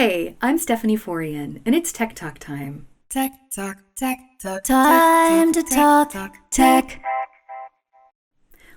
Hey, I'm Stephanie Forryan, and it's Tech Talk time. Tech Talk, Tech Talk, Time to talk tech.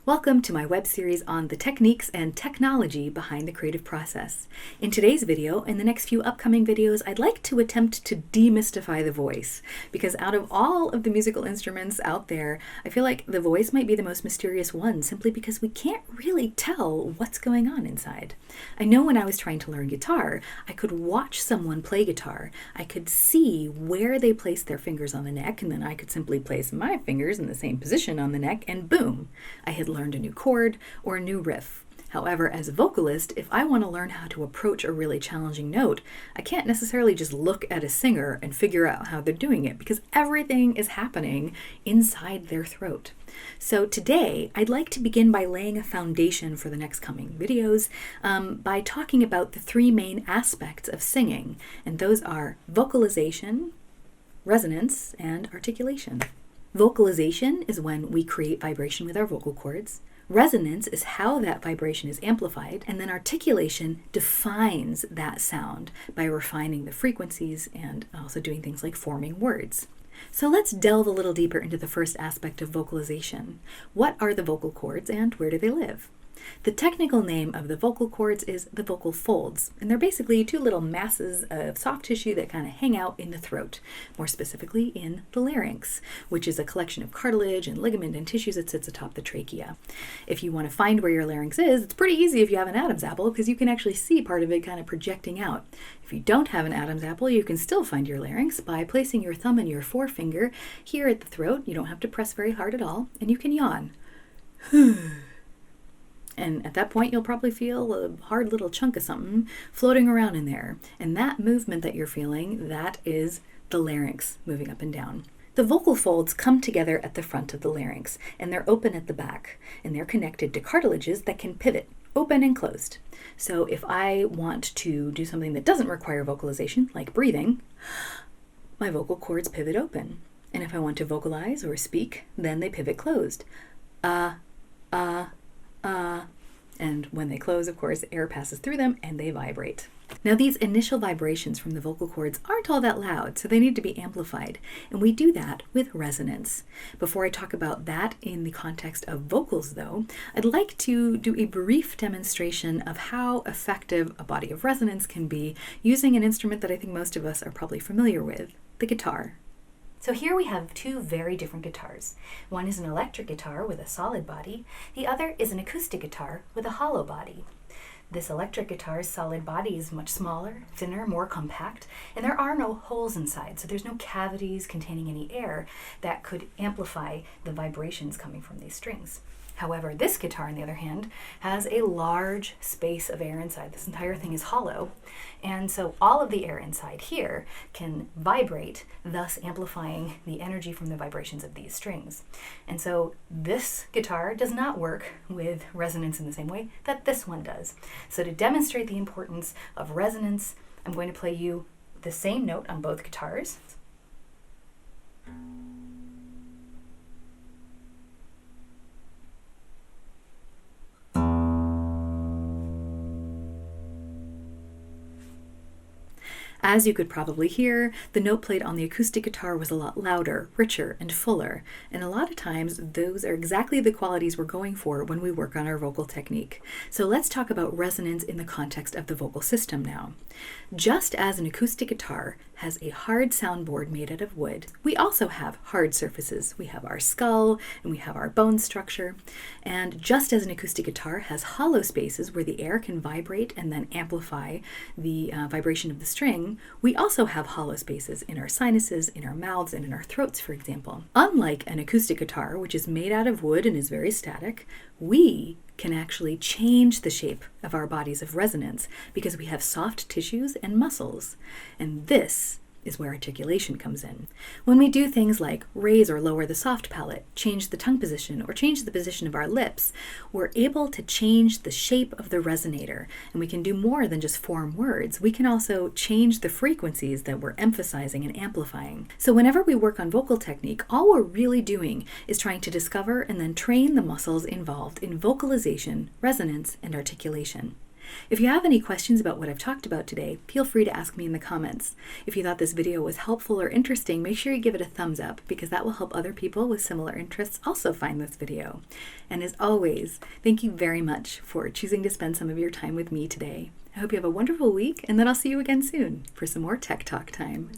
Welcome to my web series on the techniques and technology behind the creative process. In today's video, and the next few upcoming videos, I'd like to attempt to demystify the voice, because out of all of the musical instruments out there, I feel like the voice might be the most mysterious one, simply because we can't really tell what's going on inside. I know when I was trying to learn guitar, I could watch someone play guitar. I could see where they placed their fingers on the neck, and then I could simply place my fingers in the same position on the neck, and boom, I had learned a new chord or a new riff. However, as a vocalist, if I want to learn how to approach a really challenging note, I can't necessarily just look at a singer and figure out how they're doing it, because everything is happening inside their throat. So today, I'd like to begin by laying a foundation for the next coming videos by talking about the three main aspects of singing, and those are vocalization, resonance, and articulation. Vocalization is when we create vibration with our vocal cords. Resonance is how that vibration is amplified, and then articulation defines that sound by refining the frequencies and also doing things like forming words. So let's delve a little deeper into the first aspect of vocalization. What are the vocal cords and where do they live? The technical name of the vocal cords is the vocal folds, and they're basically two little masses of soft tissue that kind of hang out in the throat, more specifically in the larynx, which is a collection of cartilage and ligament and tissues that sits atop the trachea. If you want to find where your larynx is, it's pretty easy if you have an Adam's apple, because you can actually see part of it kind of projecting out. If you don't have an Adam's apple, you can still find your larynx by placing your thumb and your forefinger here at the throat. You don't have to press very hard at all, and you can yawn. And at that point, you'll probably feel a hard little chunk of something floating around in there. And that movement that you're feeling, that is the larynx moving up and down. The vocal folds come together at the front of the larynx, and they're open at the back. And they're connected to cartilages that can pivot, open and closed. So if I want to do something that doesn't require vocalization, like breathing, my vocal cords pivot open. And if I want to vocalize or speak, then they pivot closed. And when they close, of course, air passes through them and they vibrate. Now, these initial vibrations from the vocal cords aren't all that loud, so they need to be amplified. And we do that with resonance. Before I talk about that in the context of vocals, though, I'd like to do a brief demonstration of how effective a body of resonance can be using an instrument that I think most of us are probably familiar with, the guitar. So here we have two very different guitars. One is an electric guitar with a solid body. The other is an acoustic guitar with a hollow body. This electric guitar's solid body is much smaller, thinner, more compact, and there are no holes inside, so there's no cavities containing any air that could amplify the vibrations coming from these strings. However, this guitar, on the other hand, has a large space of air inside. This entire thing is hollow, and so all of the air inside here can vibrate, thus amplifying the energy from the vibrations of these strings. And so this guitar does not work with resonance in the same way that this one does. So to demonstrate the importance of resonance, I'm going to play you the same note on both guitars. As you could probably hear, the note played on the acoustic guitar was a lot louder, richer, and fuller, and a lot of times those are exactly the qualities we're going for when we work on our vocal technique. So let's talk about resonance in the context of the vocal system now. Just as an acoustic guitar has a hard soundboard made out of wood, we also have hard surfaces. We have our skull and we have our bone structure, and just as an acoustic guitar has hollow spaces where the air can vibrate and then amplify the vibration of the string, we also have hollow spaces in our sinuses, in our mouths, and in our throats, for example. Unlike an acoustic guitar, which is made out of wood and is very static, we can actually change the shape of our bodies of resonance because we have soft tissues and muscles. And this is where articulation comes in. When we do things like raise or lower the soft palate, change the tongue position, or change the position of our lips, we're able to change the shape of the resonator. And we can do more than just form words. We can also change the frequencies that we're emphasizing and amplifying. So whenever we work on vocal technique, all we're really doing is trying to discover and then train the muscles involved in vocalization, resonance, and articulation. If you have any questions about what I've talked about today, feel free to ask me in the comments. If you thought this video was helpful or interesting, make sure you give it a thumbs up because that will help other people with similar interests also find this video. And as always, thank you very much for choosing to spend some of your time with me today. I hope you have a wonderful week, and then I'll see you again soon for some more Tech Talk time.